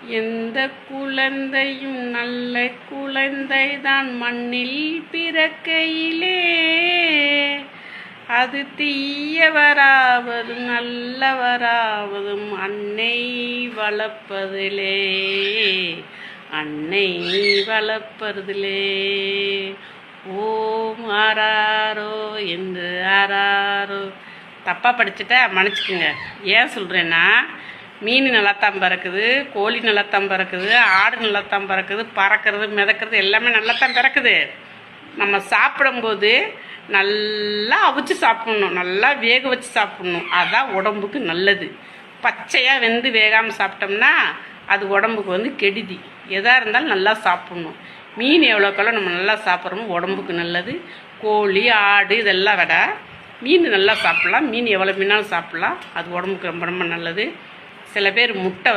எந்த குழந்தையும் நல்ல குழந்தைதான் மண்ணில் பிறக்கையிலே, அது தீயவராவதும் நல்லவராவதும் அன்னை வளர்ப்பதிலே, அன்னை வளர்ப்பதிலே. ஓம் ஆராரோ என்று ஆராரோ. தப்பாக படிச்சுட்டா மன்னிச்சுக்குங்க. ஏன் சொல்கிறேன்னா, மீன் நல்லாத்தான் பறக்குது, கோழி நல்லாத்தான் பறக்குது, ஆடு நல்லாத்தான் பறக்குது, பறக்கிறது மிதக்கிறது எல்லாமே நல்லாத்தான் பிறக்குது. நம்ம சாப்பிடும்போது நல்லா அவிச்சு சாப்பிட்ணும், நல்லா வேக வச்சு சாப்பிட்ணும். அதுதான் உடம்புக்கு நல்லது. பச்சையாக வெந்து வேகாமல் சாப்பிட்டோம்னா அது உடம்புக்கு கெடுதி. எதாக இருந்தாலும் நல்லா சாப்பிட்ணும். மீன் எவ்வளோக்கெல்லாம் நம்ம நல்லா சாப்பிட்றோமோ உடம்புக்கு நல்லது. கோழி ஆடு இதெல்லாம் விட மீன் நல்லா சாப்பிட்லாம். மீன் எவ்வளோ மீனாலும் சாப்பிட்லாம். அது உடம்புக்கு ரொம்ப ரொம்ப நல்லது. சில பேர் முட்டை